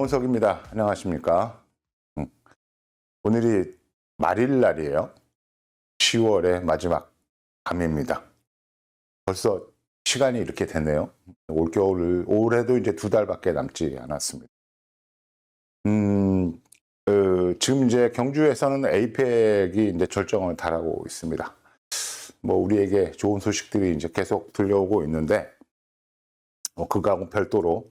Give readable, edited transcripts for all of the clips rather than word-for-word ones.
강원석입니다. 안녕하십니까? 오늘이 말일 날이에요. 10월의 마지막 밤입니다. 벌써 시간이 이렇게 됐네요. 올해도 이제 2달밖에 남지 않았습니다. 지금 이제 경주에서는 에이펙이 이제 절정을 달하고 있습니다. 뭐 우리에게 좋은 소식들이 이제 계속 들려오고 있는데, 그거하고 별도로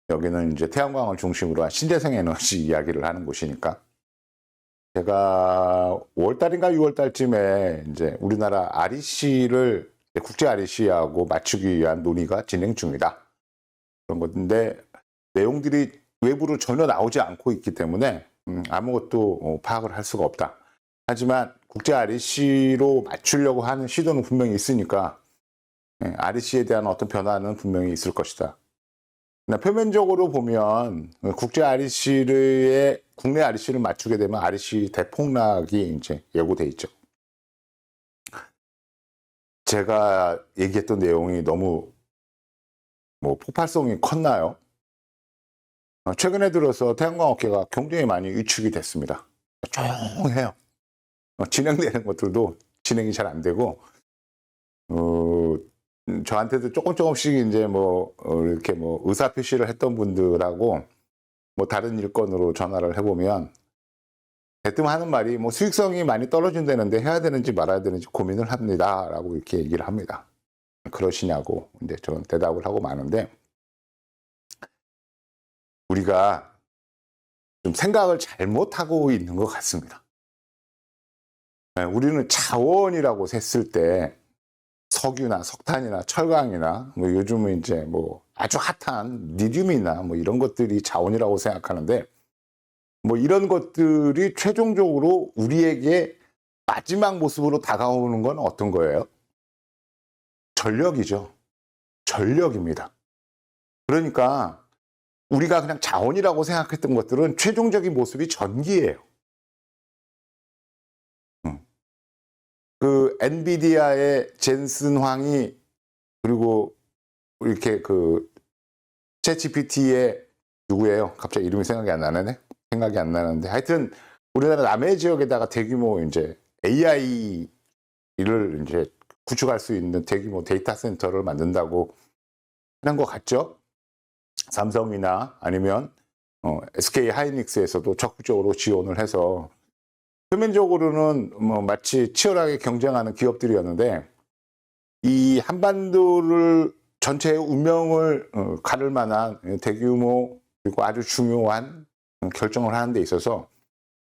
여기는 이제 태양광을 중심으로 한 신재생 에너지 이야기를 하는 곳이니까, 제가 5월달인가 6월달쯤에 이제 우리나라 REC를 국제 REC하고 맞추기 위한 논의가 진행 중이다. 그런 건데 내용들이 외부로 전혀 나오지 않고 있기 때문에 아무것도 파악을 할 수가 없다. 하지만 국제 REC로 맞추려고 하는 시도는 분명히 있으니까 REC에 대한 어떤 변화는 분명히 있을 것이다. 표면적으로 보면 국제 REC의 국내 REC를 맞추게 되면 REC 대폭락이 이제 예고돼 있죠. 제가 얘기했던 내용이 너무 폭발성이 컸나요? 최근에 들어서 태양광 업계가 굉장히 많이 위축이 됐습니다. 조용해요. 진행되는 것들도 진행이 잘 안 되고, 저한테도 조금씩 이제 이렇게 의사 표시를 했던 분들하고 다른 일건으로 전화를 해보면 대뜸 하는 말이 수익성이 많이 떨어진다는데 해야 되는지 말아야 되는지 고민을 합니다 라고 이렇게 얘기를 합니다. 그러시냐고 이제 저는 대답을 하고 마는데, 우리가 좀 생각을 잘못하고 있는 것 같습니다. 우리는 자원이라고 셌을 때 석유나 석탄이나 철강이나 요즘은 이제 아주 핫한 리튬이나 이런 것들이 자원이라고 생각하는데, 이런 것들이 최종적으로 우리에게 마지막 모습으로 다가오는 건 어떤 거예요? 전력이죠. 전력입니다. 그러니까 우리가 그냥 자원이라고 생각했던 것들은 최종적인 모습이 전기예요. 그 엔비디아의 젠슨 황이, 그리고 이렇게 챗 GPT의 누구예요? 갑자기 이름이 생각이 안 나는데, 하여튼 우리나라 남해 지역에다가 대규모 이제 AI를 이제 구축할 수 있는 대규모 데이터 센터를 만든다고 하는 것 같죠? 삼성이나 아니면 SK 하이닉스에서도 적극적으로 지원을 해서, 표면적으로는 마치 치열하게 경쟁하는 기업들이었는데, 이 한반도를 전체의 운명을 가를 만한 대규모 그리고 아주 중요한 결정을 하는 데 있어서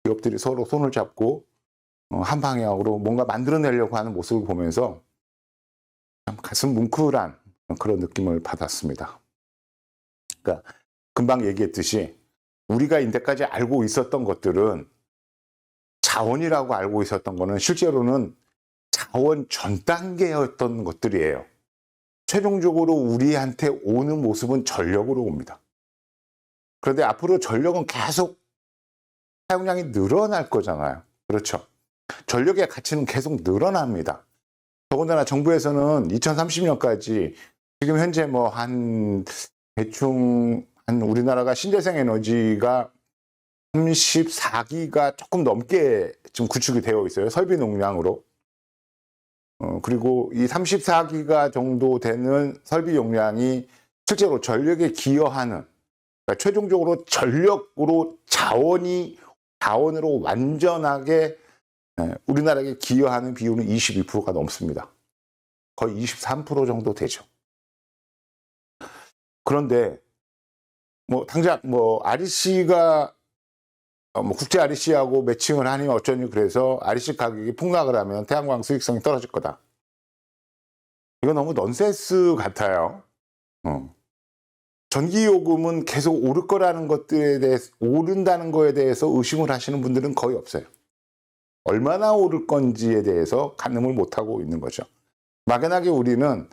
기업들이 서로 손을 잡고 한 방향으로 뭔가 만들어내려고 하는 모습을 보면서 참 가슴 뭉클한 그런 느낌을 받았습니다. 그러니까 금방 얘기했듯이 우리가 인데까지 알고 있었던 것들은, 자원이라고 알고 있었던 거는 실제로는 자원 전 단계였던 것들이에요. 최종적으로 우리한테 오는 모습은 전력으로 옵니다. 그런데 앞으로 전력은 계속 사용량이 늘어날 거잖아요. 그렇죠? 전력의 가치는 계속 늘어납니다. 더군다나 정부에서는 2030년까지 지금 현재 대충 우리나라가 신재생 에너지가 34기가 조금 넘게 지금 구축이 되어 있어요. 설비 용량으로. 그리고 이 34기가 정도 되는 설비 용량이 실제로 전력에 기여하는, 그러니까 최종적으로 전력으로 자원으로 완전하게 우리나라에게 기여하는 비율은 22%가 넘습니다. 거의 23% 정도 되죠. 그런데 당장 REC가 국제 REC하고 매칭을 하니 어쩌니 그래서 REC 가격이 폭락을 하면 태양광 수익성이 떨어질 거다. 이거 너무 넌센스 같아요. 전기요금은 계속 오를 거라는 것들에 대해서, 오른다는 거에 대해서 의심을 하시는 분들은 거의 없어요. 얼마나 오를 건지에 대해서 가늠을 못하고 있는 거죠. 막연하게 우리는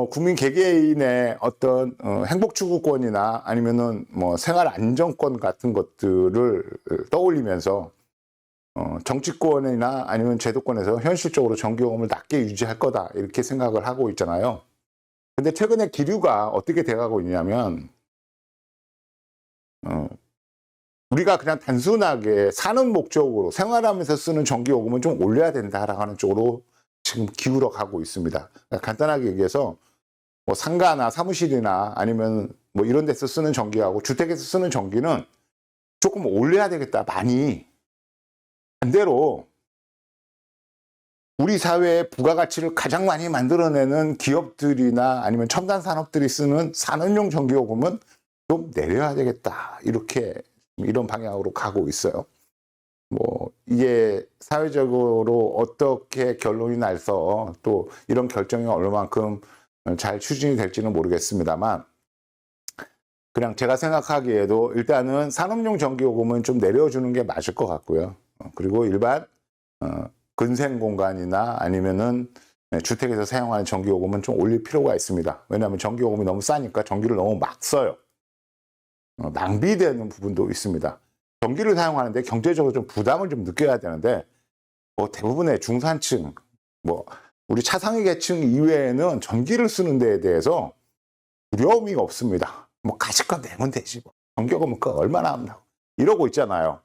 국민 개개인의 어떤 행복 추구권이나 아니면은 생활 안정권 같은 것들을 떠올리면서 정치권이나 아니면 제도권에서 현실적으로 전기요금을 낮게 유지할 거다 이렇게 생각을 하고 있잖아요. 근데 최근에 기류가 어떻게 돼가고 있냐면, 우리가 그냥 단순하게 사는 목적으로 생활하면서 쓰는 전기요금은 좀 올려야 된다라는 쪽으로 지금 기울어 가고 있습니다. 간단하게 얘기해서 뭐 상가나 사무실이나 아니면 뭐 이런 데서 쓰는 전기하고 주택에서 쓰는 전기는 조금 올려야 되겠다. 많이. 반대로 우리 사회의 부가가치를 가장 많이 만들어내는 기업들이나 아니면 첨단 산업들이 쓰는 산업용 전기요금은 좀 내려야 되겠다. 이런 방향으로 가고 있어요. 뭐 이게 사회적으로 어떻게 결론이 나서 또 이런 결정이 얼마만큼 잘 추진이 될지는 모르겠습니다만, 그냥 제가 생각하기에도 일단은 산업용 전기요금은 좀 내려주는 게 맞을 것 같고요. 그리고 일반 근생 공간이나 아니면은 주택에서 사용하는 전기요금은 좀 올릴 필요가 있습니다. 왜냐하면 전기요금이 너무 싸니까 전기를 너무 막 써요. 낭비되는 부분도 있습니다. 전기를 사용하는데 경제적으로 좀 부담을 좀 느껴야 되는데, 뭐 대부분의 중산층, 뭐 우리 차상위 계층 이외에는 전기를 쓰는 데에 대해서 두려움이 없습니다. 뭐 가식껏 내면 되지, 뭐 전기요금은 얼마나 한다고 이러고 있잖아요.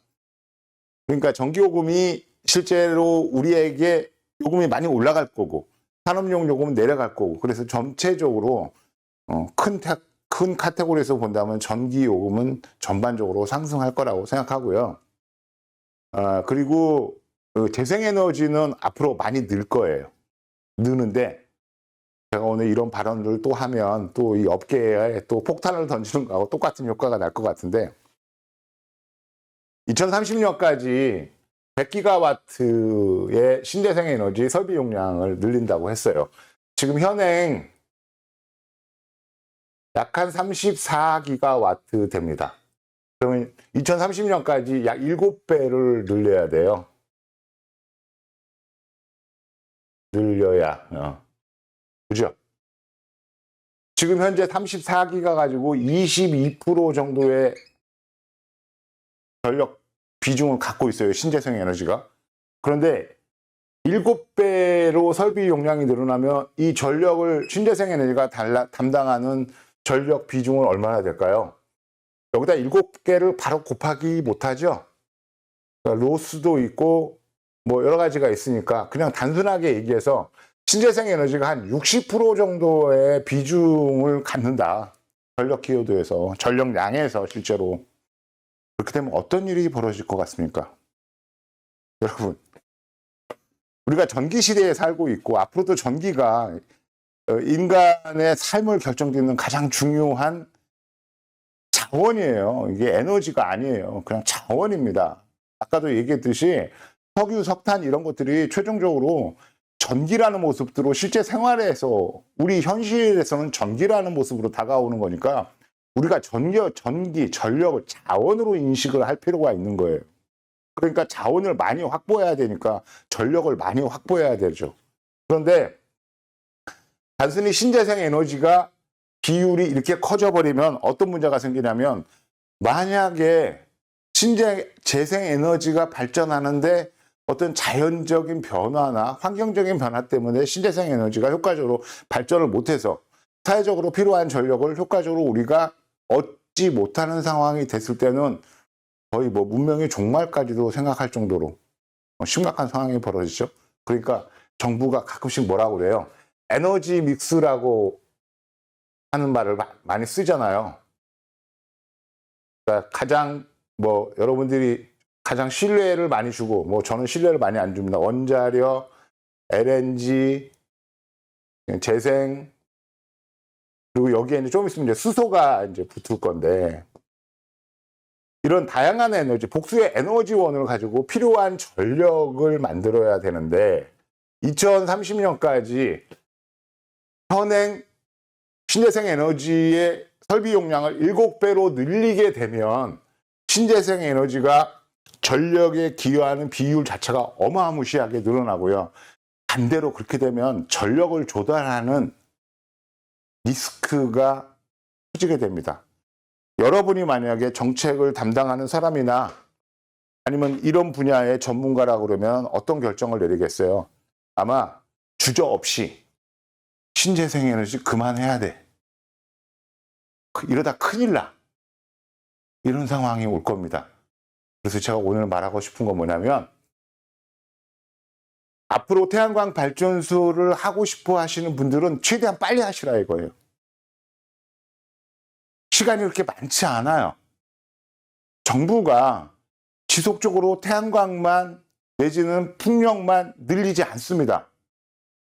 그러니까 전기요금이 실제로 우리에게 요금이 많이 올라갈 거고 산업용 요금은 내려갈 거고, 그래서 전체적으로 큰 카테고리에서 본다면 전기요금은 전반적으로 상승할 거라고 생각하고요. 그리고 재생에너지는 앞으로 많이 늘 거예요. 느는데 제가 오늘 이런 발언을 또 하면 또 이 업계에 또 폭탄을 던지는 거하고 똑같은 효과가 날 것 같은데, 2030년까지 100기가와트의 신재생에너지 설비 용량을 늘린다고 했어요. 지금 현행 약 한 34기가와트 됩니다. 그러면 2030년까지 약 7배를 늘려야 돼요. 늘려야. 그죠? 지금 현재 34기가 가지고 22% 정도의 전력 비중을 갖고 있어요. 신재생 에너지가. 그런데 7배로 설비 용량이 늘어나면 이 전력을 신재생 에너지가 담당하는 전력 비중은 얼마나 될까요? 여기다 7개를 바로 곱하기 못하죠. 그러니까 로스도 있고 뭐 여러 가지가 있으니까 그냥 단순하게 얘기해서 신재생 에너지가 한 60% 정도의 비중을 갖는다. 전력 기여도에서, 전력량에서 실제로. 그렇게 되면 어떤 일이 벌어질 것 같습니까? 여러분, 우리가 전기 시대에 살고 있고 앞으로도 전기가 인간의 삶을 결정짓는 가장 중요한 자원이에요. 이게 에너지가 아니에요. 그냥 자원입니다. 아까도 얘기했듯이 석유, 석탄 이런 것들이 최종적으로 전기라는 모습으로 실제 생활에서 우리 현실에서는 전기라는 모습으로 다가오는 거니까 우리가 전기, 전력을 자원으로 인식을 할 필요가 있는 거예요. 그러니까 자원을 많이 확보해야 되니까 전력을 많이 확보해야 되죠. 그런데 단순히 신재생 에너지가 비율이 이렇게 커져버리면 어떤 문제가 생기냐면, 만약에 재생 에너지가 발전하는데 어떤 자연적인 변화나 환경적인 변화 때문에 신재생 에너지가 효과적으로 발전을 못해서 사회적으로 필요한 전력을 효과적으로 우리가 얻지 못하는 상황이 됐을 때는 거의 뭐 문명의 종말까지도 생각할 정도로 심각한 상황이 벌어지죠. 그러니까 정부가 가끔씩 뭐라고 그래요? 에너지 믹스라고 하는 말을 많이 쓰잖아요. 그러니까 가장 뭐 여러분들이 가장 신뢰를 많이 주고, 뭐 저는 신뢰를 많이 안 줍니다. 원자력, LNG, 재생, 그리고 여기에 이제 좀 있으면 이제 수소가 이제 붙을 건데, 이런 다양한 에너지, 복수의 에너지원을 가지고 필요한 전력을 만들어야 되는데 2030년까지 현행 신재생 에너지의 설비 용량을 7배로 늘리게 되면 신재생 에너지가 전력에 기여하는 비율 자체가 어마무시하게 늘어나고요. 반대로 그렇게 되면 전력을 조달하는 리스크가 커지게 됩니다. 여러분이 만약에 정책을 담당하는 사람이나 아니면 이런 분야의 전문가라 그러면 어떤 결정을 내리겠어요? 아마 주저없이 신재생 에너지 그만해야 돼. 이러다 큰일 나. 이런 상황이 올 겁니다. 그래서 제가 오늘 말하고 싶은 건 뭐냐면, 앞으로 태양광 발전소를 하고 싶어 하시는 분들은 최대한 빨리 하시라 이거예요. 시간이 그렇게 많지 않아요. 정부가 지속적으로 태양광만 내지는 풍력만 늘리지 않습니다.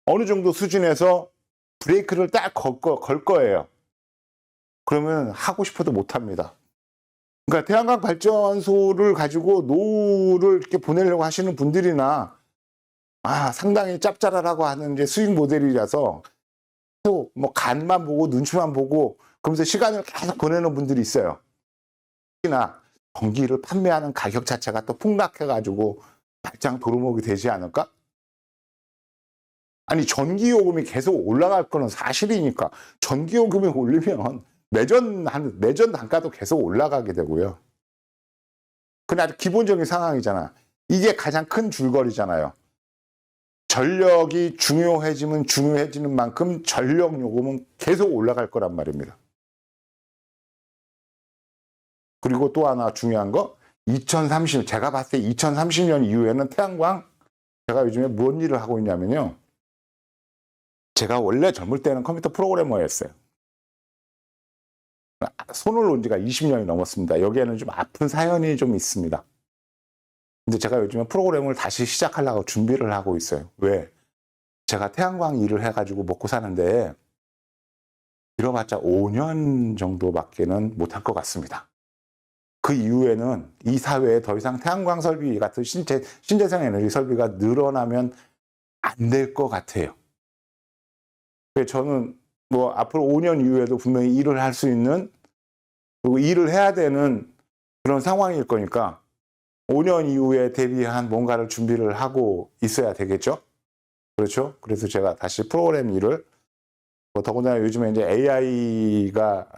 어느 정도 수준에서 브레이크를 딱 걸 거예요. 그러면 하고 싶어도 못 합니다. 그러니까 태양광 발전소를 가지고 노후를 이렇게 보내려고 하시는 분들이나 상당히 짭짤하라고 하는 이제 수익 모델이라서 또 뭐 간만 보고 눈치만 보고 그러면서 시간을 계속 보내는 분들이 있어요. 특히나 전기를 판매하는 가격 자체가 또 폭락해가지고 발장 도루묵이 되지 않을까? 아니 전기요금이 계속 올라갈 거는 사실이니까 전기요금이 올리면 내전 단가도 계속 올라가게 되고요. 그건 아주 기본적인 상황이잖아. 이게 가장 큰 줄거리잖아요. 전력이 중요해지면 중요해지는 만큼 전력 요금은 계속 올라갈 거란 말입니다. 그리고 또 하나 중요한 거, 제가 봤을 때 2030년 이후에는 태양광, 제가 요즘에 무슨 일을 하고 있냐면요. 제가 원래 젊을 때는 컴퓨터 프로그래머였어요. 손을 놓은 지가 20년이 넘었습니다. 여기에는 좀 아픈 사연이 좀 있습니다. 근데 제가 요즘에 프로그램을 다시 시작하려고 준비를 하고 있어요. 왜? 제가 태양광 일을 해가지고 먹고 사는데 이뤄봤자 5년 정도밖에는 못할 것 같습니다. 그 이후에는 이 사회에 더 이상 태양광 설비 같은 신재생 에너지 설비가 늘어나면 안 될 것 같아요. 저는 뭐 앞으로 5년 이후에도 분명히 일을 할 수 있는, 그리고 일을 해야 되는 그런 상황일 거니까 5년 이후에 대비한 뭔가를 준비를 하고 있어야 되겠죠? 그렇죠? 그래서 제가 다시 프로그램 일을, 더군다나 요즘에 이제 AI가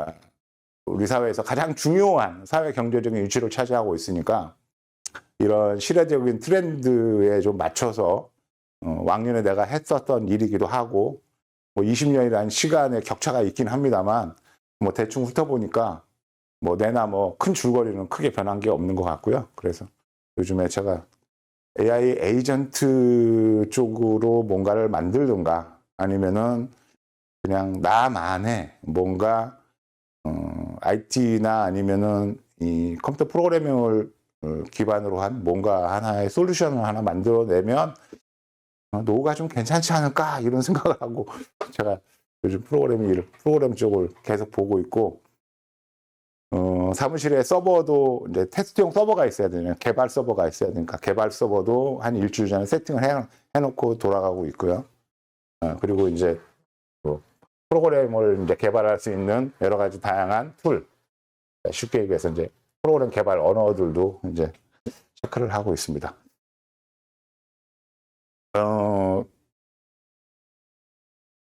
우리 사회에서 가장 중요한 사회 경제적인 위치를 차지하고 있으니까 이런 시대적인 트렌드에 좀 맞춰서 왕년에 내가 했었던 일이기도 하고 뭐 20년이라는 시간의 격차가 있긴 합니다만 뭐 대충 훑어보니까 뭐 내나 뭐 큰 줄거리는 크게 변한 게 없는 것 같고요. 그래서 요즘에 제가 AI 에이전트 쪽으로 뭔가를 만들든가 아니면은 그냥 나만의 뭔가 IT나 아니면은 이 컴퓨터 프로그래밍을 기반으로 한 뭔가 하나의 솔루션을 하나 만들어내면 노후가 좀 괜찮지 않을까 이런 생각을 하고 제가 요즘 프로그램 쪽을 계속 보고 있고 사무실에 서버도 이제 테스트용 서버가 있어야 되냐, 개발 서버가 있어야 되니까 개발 서버도 한 일주일 전에 세팅을 해놓고 돌아가고 있고요. 그리고 이제 프로그램을 이제 개발할 수 있는 여러 가지 다양한 툴, 쉽게 얘기해서 이제 프로그램 개발 언어들도 이제 체크를 하고 있습니다.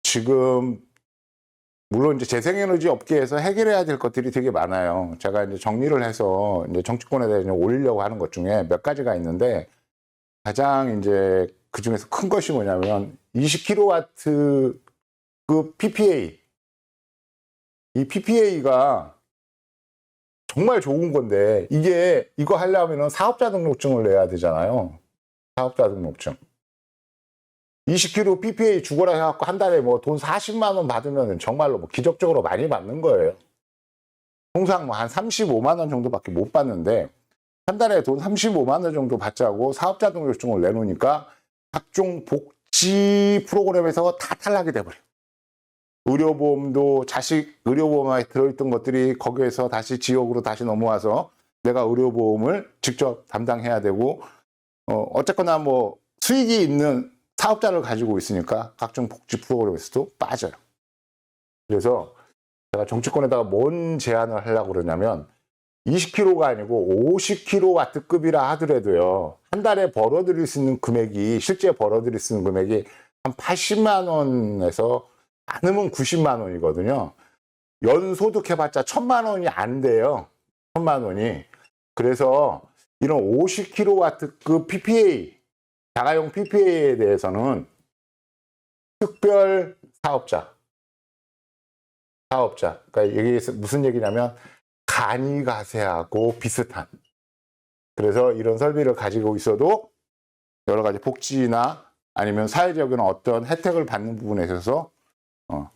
지금 물론 이제 재생에너지 업계에서 해결해야 될 것들이 되게 많아요. 제가 이제 정리를 해서 이제 정치권에 대해서 올리려고 하는 것 중에 몇 가지가 있는데 가장 이제 그 중에서 큰 것이 뭐냐면 20kW 그 PPA. 이 PPA가 정말 좋은 건데 이거 하려면 사업자 등록증을 내야 되잖아요. 사업자 등록증. 20kg PPA 죽어라 해갖고 한 달에 뭐 돈 40만 원 받으면 정말로 뭐 기적적으로 많이 받는 거예요. 통상 뭐 한 35만 원 정도밖에 못 받는데 한 달에 돈 35만 원 정도 받자고 사업자 등록증을 내놓으니까 각종 복지 프로그램에서 다 탈락이 돼버려요. 의료보험도 자식 의료보험에 들어있던 것들이 거기에서 다시 지역으로 다시 넘어와서 내가 의료보험을 직접 담당해야 되고 어쨌거나 뭐 수익이 있는 사업자를 가지고 있으니까 각종 복지 프로그램에서도 빠져요. 그래서 제가 정치권에다가 뭔 제안을 하려고 그러냐면 20kg가 아니고 50kW급이라 하더라도요. 한 달에 벌어들일 수 있는 금액이 실제 벌어들일 수 있는 금액이 한 80만 원에서 많으면 90만 원이거든요. 연소득 해봤자 1000만 원이 안 돼요. 1000만 원이. 그래서 이런 50kW급 PPA, 자가용 PPA에 대해서는 특별 사업자. 그러니까 이게 무슨 얘기냐면 간이가세하고 비슷한, 그래서 이런 설비를 가지고 있어도 여러 가지 복지나 아니면 사회적인 어떤 혜택을 받는 부분에 있어서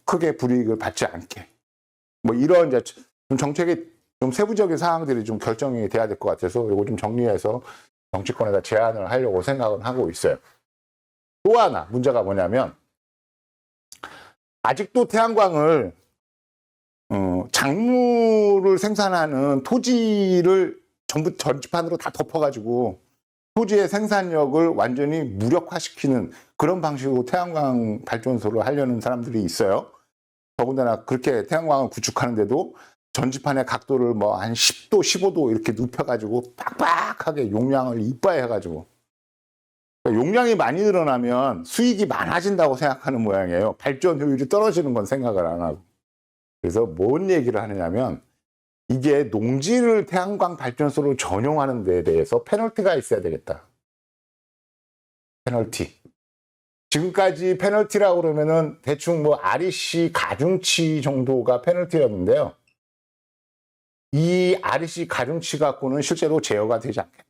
크게 불이익을 받지 않게, 뭐 이런 이제 좀 정책의 좀 세부적인 사항들이 좀 결정이 돼야 될 것 같아서 이거 좀 정리해서 정치권에다 제안을 하려고 생각을 하고 있어요. 또 하나 문제가 뭐냐면, 아직도 태양광을 작물을 생산하는 토지를 전부 전지판으로 다 덮어가지고 토지의 생산력을 완전히 무력화시키는 그런 방식으로 태양광 발전소를 하려는 사람들이 있어요. 더군다나 그렇게 태양광을 구축하는데도 전지판의 각도를 뭐 한 10도, 15도 이렇게 눕혀가지고 빡빡하게 용량을 이빠해가지고, 그러니까 용량이 많이 늘어나면 수익이 많아진다고 생각하는 모양이에요. 발전 효율이 떨어지는 건 생각을 안 하고. 그래서 뭔 얘기를 하느냐면, 이게 농지를 태양광 발전소로 전용하는 데에 대해서 페널티가 있어야 되겠다. 페널티. 지금까지 페널티라고 그러면은 대충 뭐 REC 가중치 정도가 페널티였는데요. 이 REC 가중치 갖고는 실제로 제어가 되지 않겠다.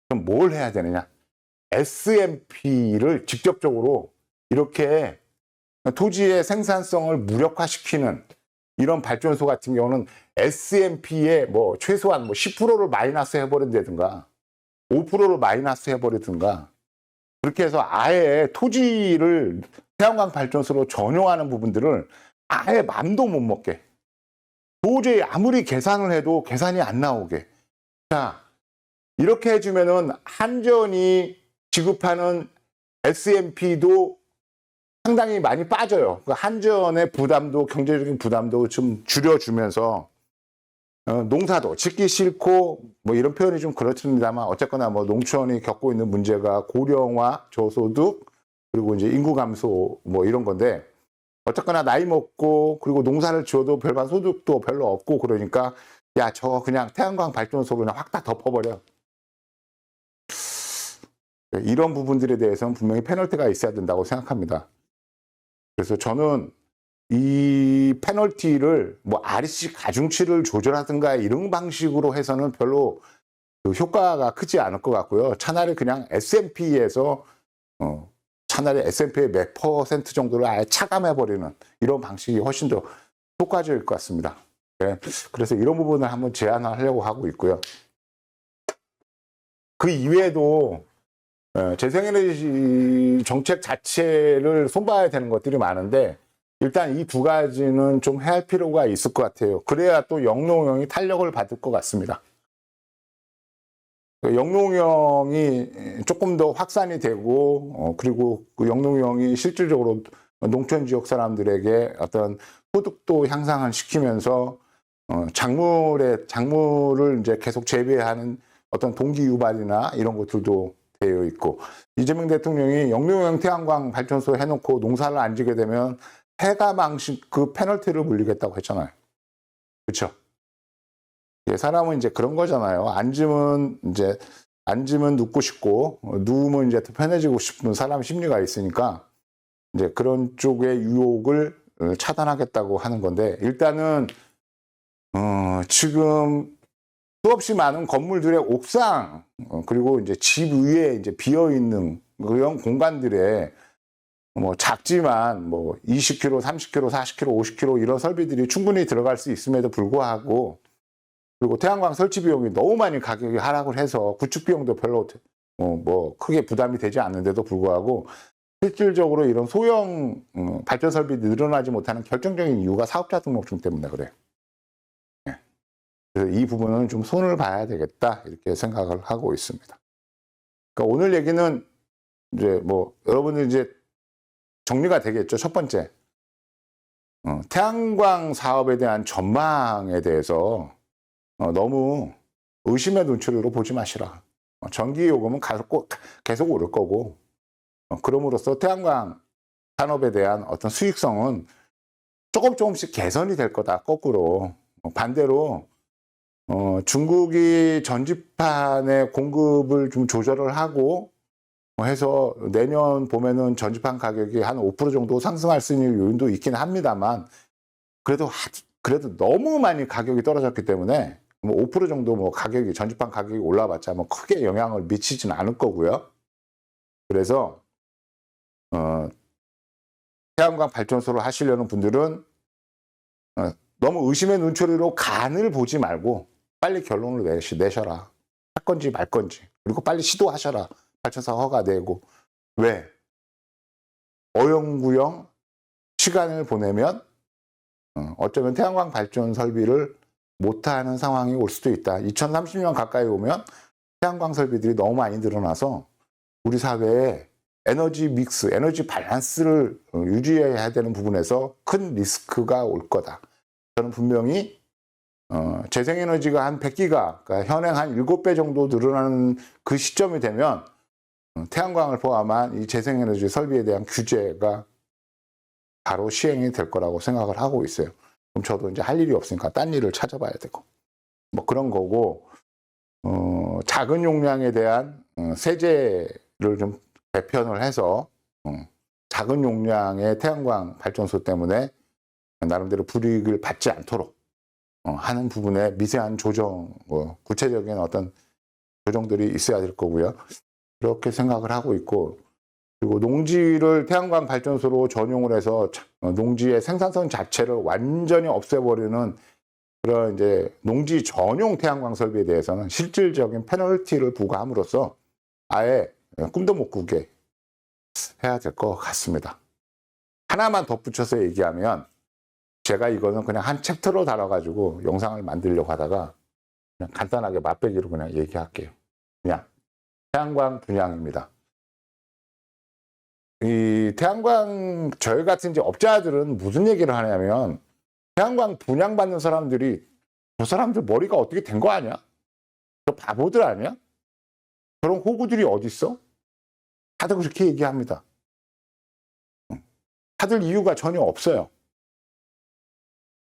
그럼 뭘 해야 되느냐? SMP를 직접적으로 이렇게 토지의 생산성을 무력화시키는 이런 발전소 같은 경우는 SMP에 뭐 최소한 뭐 10%를 마이너스 해버린다든가 5%를 마이너스 해버리든가, 그렇게 해서 아예 토지를 태양광 발전소로 전용하는 부분들을 아예 맘도 못 먹게, 도저히 아무리 계산을 해도 계산이 안 나오게. 자, 이렇게 해주면은 한전이 지급하는 SMP도 상당히 많이 빠져요. 한전의 부담도, 경제적인 부담도 좀 줄여주면서 농사도 짓기 싫고, 뭐 이런 표현이 좀 그렇습니다만 어쨌거나 뭐 농촌이 겪고 있는 문제가 고령화, 저소득, 그리고 이제 인구 감소 뭐 이런 건데, 어쨌거나 나이 먹고 그리고 농사를 지어도 별반 소득도 별로 없고 그러니까 야, 저 그냥 태양광 발전소 그냥 확 다 덮어버려. 이런 부분들에 대해서는 분명히 페널티가 있어야 된다고 생각합니다. 그래서 저는 이 페널티를 뭐 REC 가중치를 조절하든가 이런 방식으로 해서는 별로 그 효과가 크지 않을 것 같고요. 차라리 그냥 S&P에서 차라리 S&P의 몇 퍼센트 정도를 아예 차감해버리는 이런 방식이 훨씬 더 효과적일 것 같습니다. 네. 그래서 이런 부분을 한번 제안하려고 하고 있고요. 그 이외에도 재생에너지 정책 자체를 손봐야 되는 것들이 많은데, 일단 이 두 가지는 좀 해야 할 필요가 있을 것 같아요. 그래야 또 영농형이 탄력을 받을 것 같습니다. 영농형이 조금 더 확산이 되고, 그리고 그 영농형이 실질적으로 농촌 지역 사람들에게 어떤 소득도 향상을 시키면서 작물을 이제 계속 재배하는 어떤 동기 유발이나 이런 것들도 되어 있고, 이재명 대통령이 영농형 태양광 발전소 해놓고 농사를 안 지게 되면 폐가망신 그 페널티를 물리겠다고 했잖아요. 그렇죠? 사람은 이제 그런 거잖아요. 앉으면 눕고 싶고, 누우면 이제 더 편해지고 싶은 사람 심리가 있으니까 이제 그런 쪽의 유혹을 차단하겠다고 하는 건데, 일단은 지금 수없이 많은 건물들의 옥상, 그리고 이제 집 위에 이제 비어 있는 그런 공간들에 뭐 작지만 뭐 20km, 30km, 40km, 50km 이런 설비들이 충분히 들어갈 수 있음에도 불구하고, 그리고 태양광 설치 비용이 너무 많이 가격이 하락을 해서 구축 비용도 별로 뭐 크게 부담이 되지 않는데도 불구하고 실질적으로 이런 소형 발전 설비들이 늘어나지 못하는 결정적인 이유가 사업자 등록증 때문에 그래요. 그래서 이 부분은 좀 손을 봐야 되겠다 이렇게 생각을 하고 있습니다. 그러니까 오늘 얘기는 이제 뭐 여러분들 이제 정리가 되겠죠. 첫 번째, 태양광 사업에 대한 전망에 대해서 너무 의심의 눈초리로 보지 마시라. 전기 요금은 계속 오를 거고, 그럼으로써 태양광 산업에 대한 어떤 수익성은 조금씩 개선이 될 거다. 거꾸로 반대로 중국이 전지판의 공급을 좀 조절을 하고 해서 내년 봄에는 전지판 가격이 한 5% 정도 상승할 수 있는 요인도 있긴 합니다만, 그래도 그래도 너무 많이 가격이 떨어졌기 때문에 뭐 5% 정도 뭐 가격이 전지판 가격이 올라봤자 뭐 크게 영향을 미치지는 않을 거고요. 그래서 태양광 발전소를 하시려는 분들은 너무 의심의 눈초리로 간을 보지 말고 빨리 결론을 내셔라. 할 건지 말 건지. 그리고 빨리 시도하셔라. 발전소 허가 내고. 왜? 어영부영 시간을 보내면 어쩌면 태양광 발전 설비를 못하는 상황이 올 수도 있다. 2030년 가까이 오면 태양광 설비들이 너무 많이 늘어나서 우리 사회에 에너지 믹스, 에너지 밸런스를 유지해야 되는 부분에서 큰 리스크가 올 거다. 저는 분명히 재생에너지가 한 100기가, 그러니까 현행 한 7배 정도 늘어나는 그 시점이 되면 태양광을 포함한 이 재생에너지 설비에 대한 규제가 바로 시행이 될 거라고 생각을 하고 있어요. 그럼 저도 이제 할 일이 없으니까 딴 일을 찾아봐야 되고 뭐 그런 거고, 작은 용량에 대한 세제를 좀 개편을 해서 작은 용량의 태양광 발전소 때문에 나름대로 불이익을 받지 않도록 하는 부분에 미세한 조정, 구체적인 어떤 조정들이 있어야 될 거고요. 그렇게 생각을 하고 있고, 그리고 농지를 태양광 발전소로 전용을 해서 농지의 생산성 자체를 완전히 없애버리는 그런 이제 농지 전용 태양광 설비에 대해서는 실질적인 페널티를 부과함으로써 아예 꿈도 못 꾸게 해야 될 것 같습니다. 하나만 덧붙여서 얘기하면, 제가 이거는 그냥 한 챕터로 달아가지고 영상을 만들려고 하다가 그냥 간단하게 맛배기로 그냥 얘기할게요. 그냥 태양광 분양입니다. 이 태양광, 저희 같은 이제 업자들은 무슨 얘기를 하냐면, 태양광 분양받는 사람들이 저 사람들 머리가 어떻게 된 거 아니야? 저 바보들 아니야? 그런 호구들이 어딨어? 다들 그렇게 얘기합니다. 다들 이유가 전혀 없어요.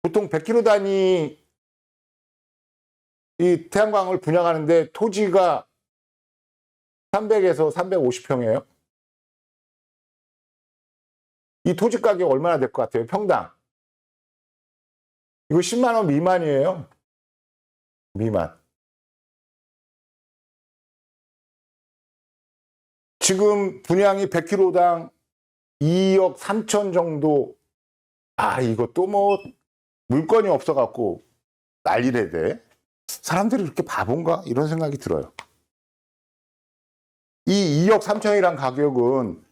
보통 100km 단위 이 태양광을 분양하는데 토지가 300에서 350평이에요. 이 토지 가격 얼마나 될 것 같아요? 평당. 이거 10만 원 미만이에요. 미만. 지금 분양이 100km당 2억 3천 정도. 이것도 뭐 물건이 없어갖고 난리래 돼. 사람들이 그렇게 바본가? 이런 생각이 들어요. 이 2억 3천이란 가격은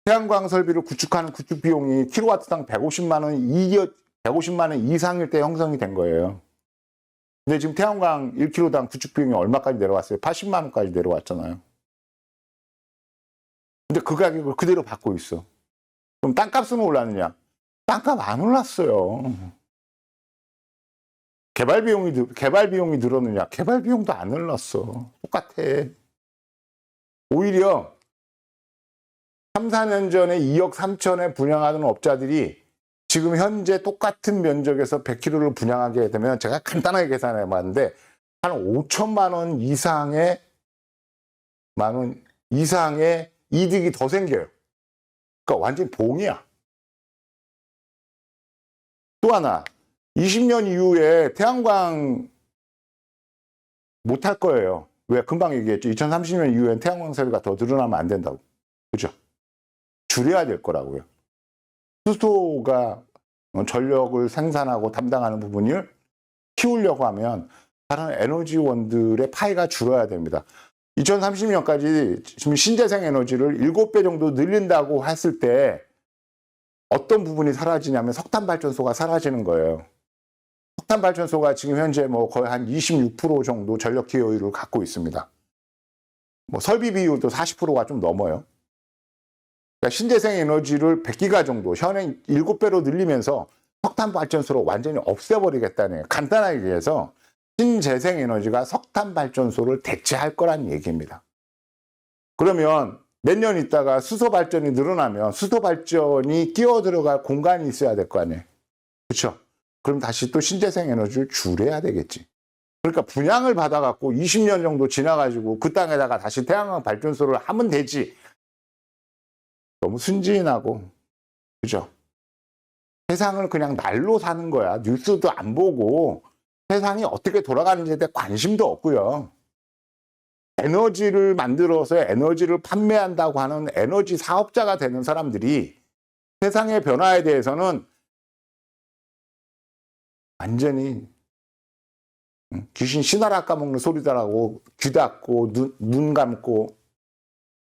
태양광 설비를 구축하는 구축 비용이 킬로와트당 150만 원 이상일 때 형성이 된 거예요. 근데 지금 태양광 1kg당 구축 비용이 얼마까지 내려왔어요? 80만 원까지 내려왔잖아요. 근데 그 가격을 그대로 받고 있어. 그럼 땅값은 올랐느냐? 땅값 안 올랐어요. 개발 비용이 늘었느냐? 개발 비용도 안 올랐어. 똑같아. 오히려 3, 4년 전에 2억 3천에 분양하는 업자들이 지금 현재 똑같은 면적에서 100kg를 분양하게 되면, 제가 간단하게 계산해 봤는데 한 5천만 원 이상의 이득이 더 생겨요. 그러니까 완전히 봉이야. 또 하나, 20년 이후에 태양광 못 할 거예요. 왜? 금방 얘기했죠. 2030년 이후엔 태양광 설비가 더 늘어나면 안 된다고. 그죠? 줄여야 될 거라고요. 수소가 전력을 생산하고 담당하는 부분을 키우려고 하면 다른 에너지원들의 파이가 줄어야 됩니다. 2030년까지 지금 신재생 에너지를 7배 정도 늘린다고 했을 때 어떤 부분이 사라지냐면 석탄 발전소가 사라지는 거예요. 석탄 발전소가 지금 현재 뭐 거의 한 26% 정도 전력 기여율을 갖고 있습니다. 뭐 설비 비율도 40%가 좀 넘어요. 그러니까 신재생 에너지를 100기가 정도, 현행 7배로 늘리면서 석탄 발전소로 완전히 없애버리겠다는, 간단하게 얘기해서 신재생 에너지가 석탄 발전소를 대체할 거란 얘기입니다. 그러면 몇 년 있다가 수소 발전이 늘어나면 수소 발전이 끼어들어갈 공간이 있어야 될 거 아니에요. 그렇죠? 그럼 다시 또 신재생 에너지를 줄여야 되겠지. 그러니까 분양을 받아갖고 20년 정도 지나가지고 그 땅에다가 다시 태양광 발전소를 하면 되지. 너무 순진하고, 그죠? 세상을 그냥 날로 사는 거야. 뉴스도 안 보고 세상이 어떻게 돌아가는지에 대해 관심도 없고요. 에너지를 만들어서 에너지를 판매한다고 하는 에너지 사업자가 되는 사람들이 세상의 변화에 대해서는 완전히 귀신 씨나라 까먹는 소리다라고 귀 닫고 눈 감고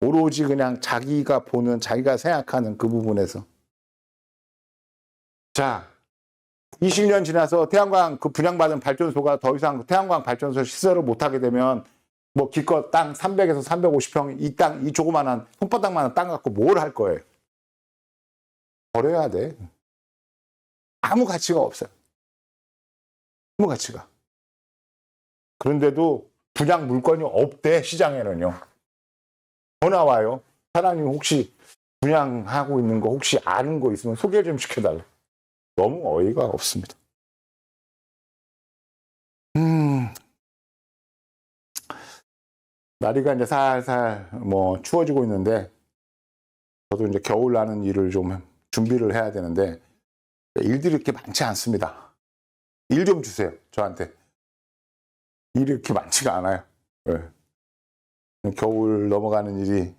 오로지 그냥 자기가 보는, 자기가 생각하는 그 부분에서. 자, 20년 지나서 태양광 그 분양받은 발전소가 더 이상 태양광 발전소 시설을 못하게 되면 뭐 기껏 땅 300에서 350평 이 땅, 이 조그만한 손바닥만한 땅 갖고 뭘 할 거예요? 버려야 돼. 아무 가치가 없어요. 아무 가치가. 그런데도 분양 물건이 없대, 시장에는요. 전화 와요. 사장님 혹시 분양하고 있는 거 혹시 아는 거 있으면 소개 좀 시켜달라. 너무 어이가 없습니다. 날이가 이제 살살 뭐 추워지고 있는데 저도 이제 겨울 나는 일을 좀 준비를 해야 되는데 일들이 이렇게 많지 않습니다. 일 좀 주세요, 저한테. 일이 이렇게 많지가 않아요. 네. 겨울 넘어가는 일이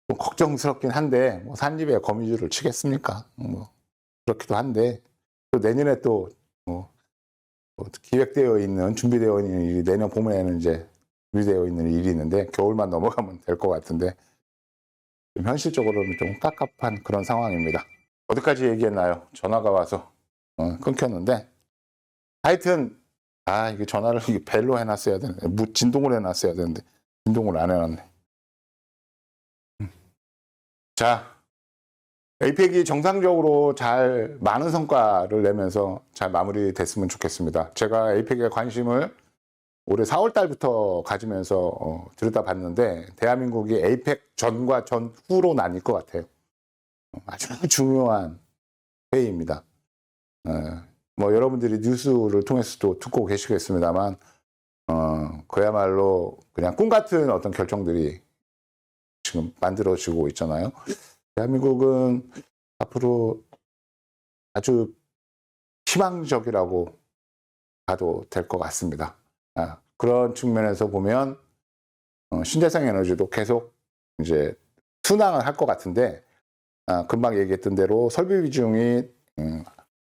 좀 걱정스럽긴 한데 뭐 산집에 거미줄을 치겠습니까? 뭐 그렇기도 한데 또 내년에 또 기획되어 있는, 준비되어 있는 일이 내년 봄에는 이제 준비되어 있는 일이 있는데 겨울만 넘어가면 될 것 같은데 좀 현실적으로는 좀 깝깝한 그런 상황입니다. 어디까지 얘기했나요? 전화가 와서 끊겼는데 하여튼 이게 전화를 이게 벨로 해놨어야 되는데 진동을 해놨어야 되는데 진동을 안 해놨네. 자, 에이펙이 정상적으로 잘 많은 성과를 내면서 잘 마무리됐으면 좋겠습니다. 제가 에이펙에 관심을 올해 4월 달부터 가지면서 들여다봤는데 대한민국이 에이펙 전과 전후로 나뉠 것 같아요. 아주 중요한 회의입니다. 뭐 여러분들이 뉴스를 통해서도 듣고 계시겠습니다만 그야말로 그냥 꿈 같은 어떤 결정들이 지금 만들어지고 있잖아요. 대한민국은 앞으로 아주 희망적이라고 봐도 될 것 같습니다. 그런 측면에서 보면 신재생 에너지도 계속 이제 순항을 할 것 같은데 금방 얘기했던 대로 설비 비중이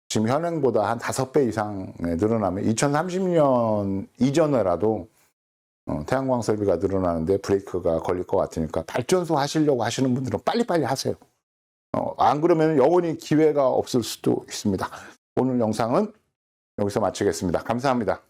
지금 현행보다 한 5배 이상 늘어나면 2030년 이전에라도 태양광 설비가 늘어나는데 브레이크가 걸릴 것 같으니까 발전소 하시려고 하시는 분들은 빨리빨리 하세요. 안 그러면 영원히 기회가 없을 수도 있습니다. 오늘 영상은 여기서 마치겠습니다. 감사합니다.